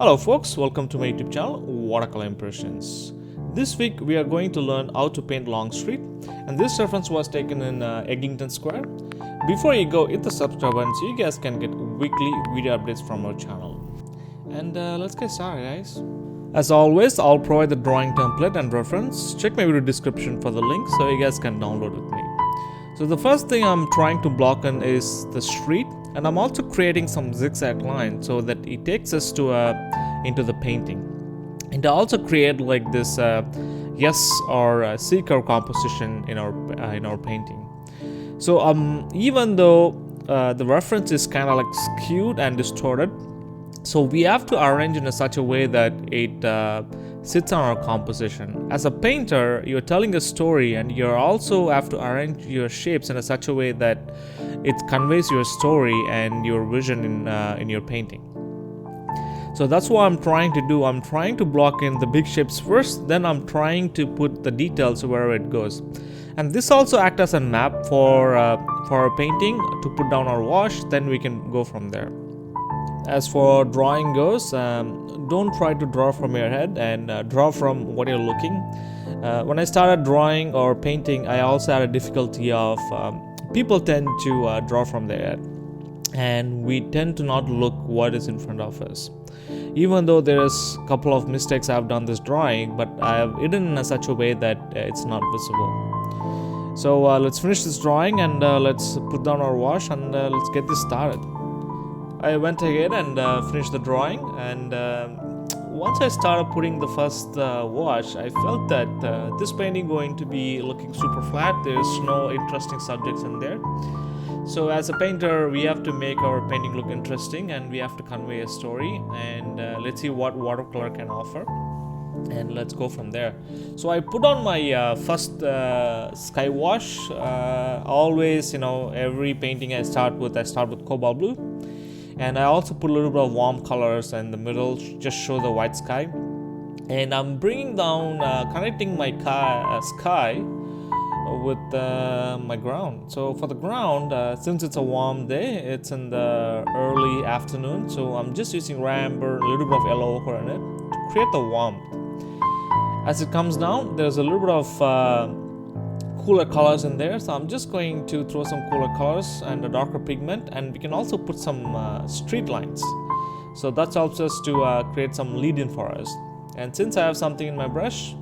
Hello folks, welcome to my YouTube channel Watercolor Impressions. This week we are going to learn how to paint Long Street, and this reference was taken in Eglinton Square. Before you go, hit the subscribe button so you guys can get weekly video updates from our channel. And let's get started, guys. As always, I'll provide the drawing template and reference. Check my video description for the link so you guys can download with me. So the first thing I'm trying to block in is the street, and I'm also creating some zigzag lines so that it takes us to into the painting. And I also create like this S or C curve composition in our painting. So even though the reference is kind of like skewed and distorted, so we have to arrange in such a way that it sits on our composition. As a painter, you're telling a story, and you also have to arrange your shapes in such a way that it conveys your story and your vision in your painting. So that's what I'm trying to do. I'm trying to block in the big shapes first, then I'm trying to put the details wherever it goes. And this also acts as a map for our painting to put down our wash, then we can go from there. As for drawing goes, don't try to draw from your head and draw from what you're looking. When I started drawing or painting, I also had a difficulty of people tend to draw from their head, and we tend to not look what is in front of us. Even though there is a couple of mistakes I've done this drawing, but I have hidden in such a way that it's not visible. So let's finish this drawing and let's put down our wash and let's get this started. I went ahead and finished the drawing, and once I started putting the first wash, I felt that this painting going to be looking super flat. There's no interesting subjects in there. So as a painter, we have to make our painting look interesting, and we have to convey a story, and let's see what watercolor can offer, and let's go from there. So I put on my first sky wash. Always, every painting I start with Cobalt Blue. And I also put a little bit of warm colors in the middle, just show the white sky. And I'm bringing down, connecting my sky with my ground. So for the ground, since it's a warm day, it's in the early afternoon, so I'm just using amber, a little bit of yellow ochre in it to create the warmth. As it comes down, there's a little bit of cooler colors in there, so I'm just going to throw some cooler colors and a darker pigment, and we can also put some street lines, so that helps us to create some lead in for us. And since I have something in my brush,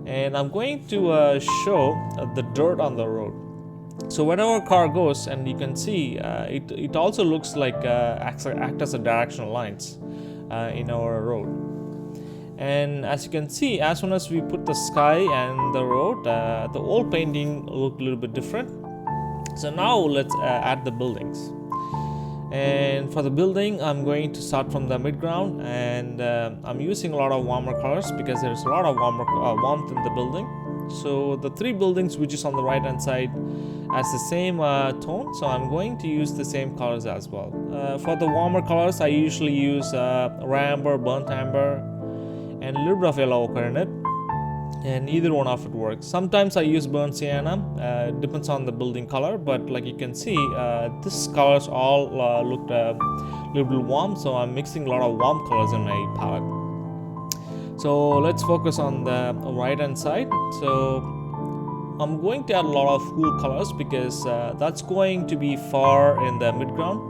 and I'm going to show the dirt on the road. So wherever a car goes, and you can see it also looks like act as a directional lines in our road. And as you can see, as soon as we put the sky and the road, the old painting looked a little bit different. So now let's add the buildings. And for the building, I'm going to start from the midground, and I'm using a lot of warmer colors because there's a lot of warmth in the building. So the three buildings which is on the right hand side has the same tone, so I'm going to use the same colors as well. For the warmer colors, I usually use amber, burnt amber, and a little bit of yellow ochre in it, and either one of it works. Sometimes I use burnt sienna, depends on the building color, but like you can see, this colors all looked a little bit warm, so I'm mixing a lot of warm colors in my palette. So let's focus on the right hand side. So I'm going to add a lot of cool colors because that's going to be far in the midground.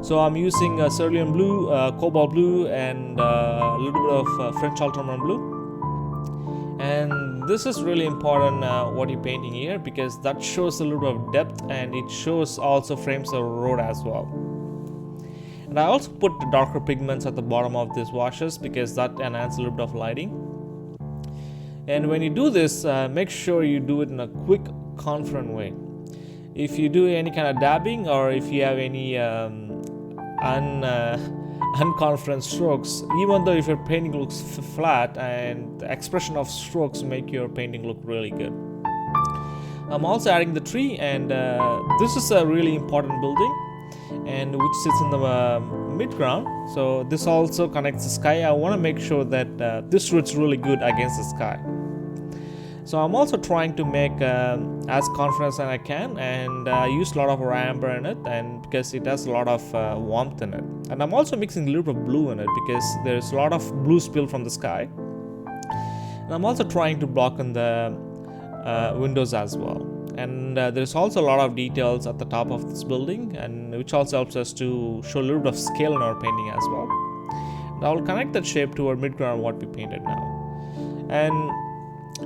So I'm using Cerulean Blue, Cobalt Blue, and a little bit of French Ultramarine Blue. And this is really important what you're painting here, because that shows a little bit of depth, and it shows also frames the road as well. And I also put the darker pigments at the bottom of these washes because that enhances a little bit of lighting. And when you do this, make sure you do it in a quick, confident way. If you do any kind of dabbing, or if you have any unconfident strokes, even though if your painting looks flat, and the expression of strokes make your painting look really good. I'm also adding the tree, and this is a really important building, and which sits in the midground. So this also connects the sky. I want to make sure that this looks really good against the sky. So I'm also trying to make as confident as I can, and I use a lot of amber in it, and because it has a lot of warmth in it. And I'm also mixing a little bit of blue in it because there's a lot of blue spill from the sky. And I'm also trying to block in the windows as well. And there's also a lot of details at the top of this building, and which also helps us to show a little bit of scale in our painting as well. And I'll connect that shape to our midground what we painted now. And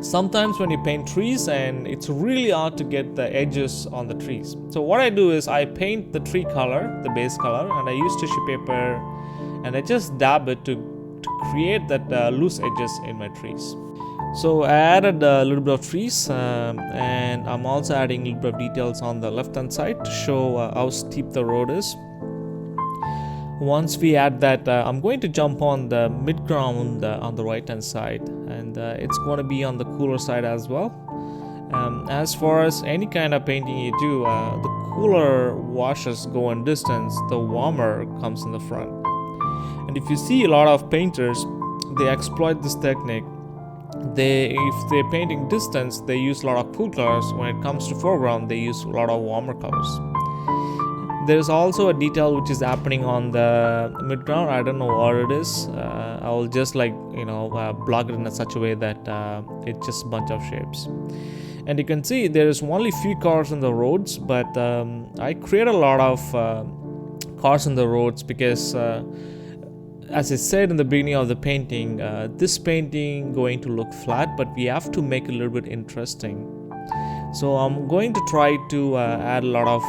sometimes when you paint trees, and it's really hard to get the edges on the trees. So what I do is I paint the tree color, the base color, and I use tissue paper, and I just dab it to create that loose edges in my trees. So I added a little bit of trees, and I'm also adding a little bit of details on the left hand side to show how steep the road is. Once we add that, I'm going to jump on the midground on the right hand side, and it's going to be on the cooler side as well. As far as any kind of painting you do, the cooler washes go in distance, the warmer comes in the front. And if you see a lot of painters, they exploit this technique. If they're painting distance, they use a lot of cool colors. When it comes to foreground, they use a lot of warmer colors. There's also a detail which is happening on the midground. I don't know what it is. I will just block it in such a way that it's just a bunch of shapes. And you can see there is only few cars on the roads, but I create a lot of cars on the roads because as I said in the beginning of the painting, this painting going to look flat, but we have to make it a little bit interesting. So I'm going to try to add a lot of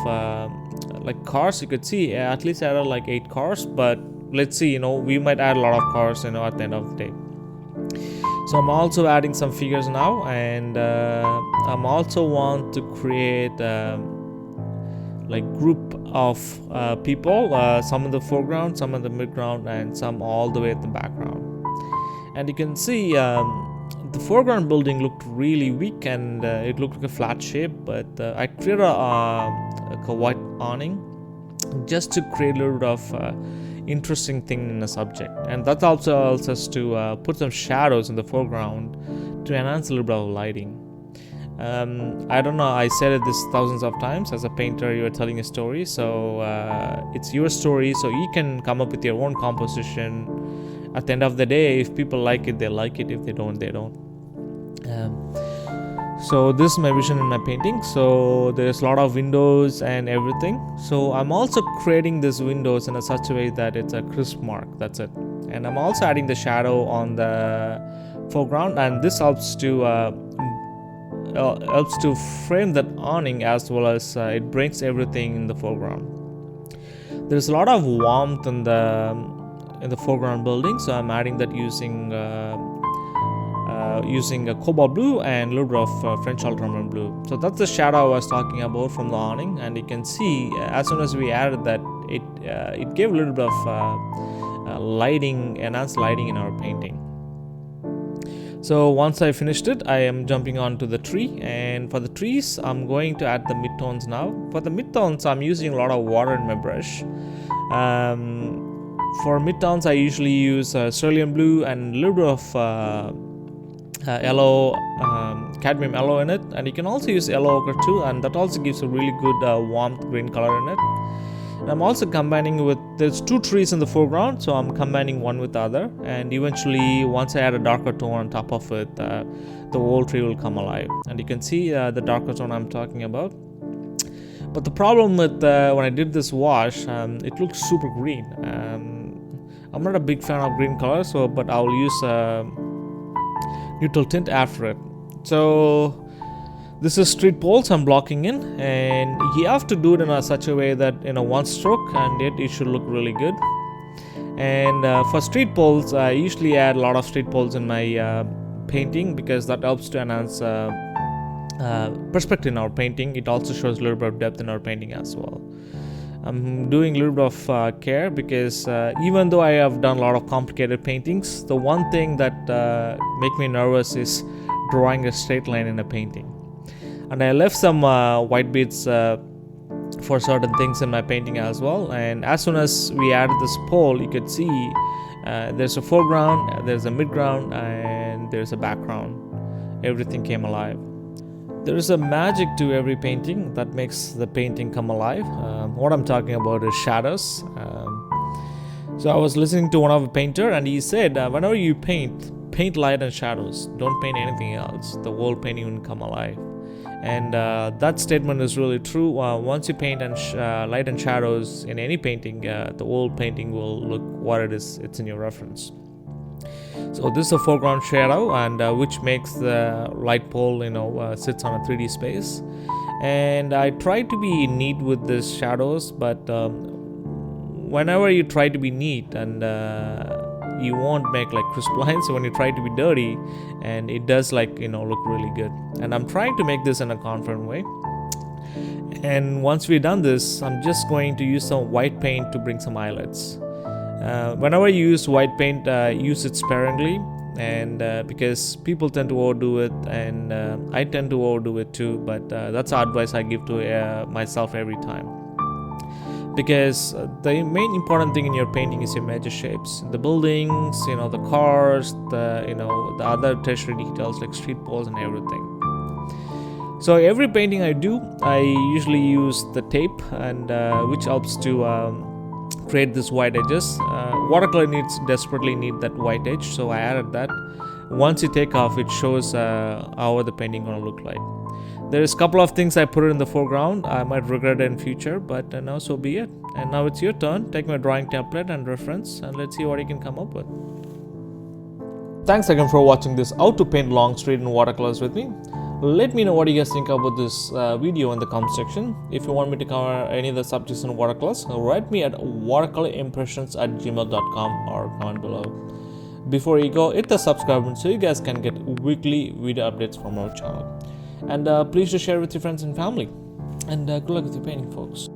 cars. You could see at least I added like 8 cars, but let's see, we might add a lot of cars, at the end of the day. So I'm also adding some figures now, and I'm also want to create group of people, some in the foreground, some in the midground, and some all the way at the background. And you can see the foreground building looked really weak, and it looked like a flat shape, but I created a white awning just to create a little bit of interesting thing in the subject. And that also allows us to put some shadows in the foreground to enhance a little bit of lighting. I don't know, I said this thousands of times. As a painter, you are telling a story, so it's your story, so you can come up with your own composition. At the end of the day, if people like it, they like it. If they don't, they don't. So this is my vision in my painting. So there's a lot of windows and everything. So I'm also creating these windows in such a way that it's a crisp mark. That's it. And I'm also adding the shadow on the foreground, and this helps to frame that awning, as well as it brings everything in the foreground. There's a lot of warmth in the foreground building, so I'm adding that using a Cobalt Blue and a little bit of French Ultramarine Blue. So that's the shadow I was talking about from the awning, and you can see as soon as we added that, it gave a little bit of lighting, enhanced lighting in our painting. So once I finished it, I am jumping onto the tree, and for the trees, I'm going to add the midtones now. For the midtones, I'm using a lot of water in my brush. For midtones, I usually use Cerulean Blue and a little bit of yellow, cadmium yellow in it, and you can also use yellow ochre too, and that also gives a really good warmth green color in it. And I'm also combining with, there's 2 trees in the foreground, so I'm combining one with the other, and eventually once I add a darker tone on top of it, the whole tree will come alive, and you can see the darker tone I'm talking about. But the problem with when I did this wash, it looks super green. I'm not a big fan of green color, but I'll use neutral tint after it. So this is street poles I'm blocking in, and you have to do it in such a way that one stroke, and yet it should look really good. And for street poles, I usually add a lot of street poles in my painting, because that helps to enhance perspective in our painting. It also shows a little bit of depth in our painting as well. I'm doing a little bit of care, because even though I have done a lot of complicated paintings, the one thing that make me nervous is drawing a straight line in a painting. And I left some white beads for certain things in my painting as well. And as soon as we added this pole, you could see there's a foreground, there's a midground, and there's a background. everything came alive. There is a magic to every painting that makes the painting come alive. What I'm talking about is shadows. So I was listening to one of a painter, and he said, whenever you paint light and shadows. Don't paint anything else. The whole painting will come alive. And that statement is really true. Once you paint and light and shadows in any painting, the whole painting will look what it is. It's in your reference. So this is a foreground shadow, and which makes the light pole, sits on a 3D space. And I try to be neat with these shadows, but whenever you try to be neat and you won't make like crisp lines. So when you try to be dirty, and it does look really good. And I'm trying to make this in a confident way. And once we've done this, I'm just going to use some white paint to bring some highlights. Whenever you use white paint, use it sparingly, and because people tend to overdo it, and I tend to overdo it too, but that's the advice I give to myself every time. Because the main important thing in your painting is your major shapes, the buildings, the cars, the other tertiary details like street poles and everything. So every painting I do, I usually use the tape, and which helps to create this white edges. Watercolor desperately need that white edge, so I added that. Once you take off, it shows how the painting gonna look like. There's a couple of things I put it in the foreground. I might regret it in future, but now so be it. And now it's your turn. Take my drawing template and reference, and let's see what you can come up with. Thanks again for watching this how to paint long street in watercolors with me. Let me know what you guys think about this video in the comment section. If you want me to cover any of the subjects in watercolors, write me at watercolorimpressions@gmail.com or comment below. Before you go, hit the subscribe button so you guys can get weekly video updates from our channel. And please do share with your friends and family. And good luck with your painting, folks.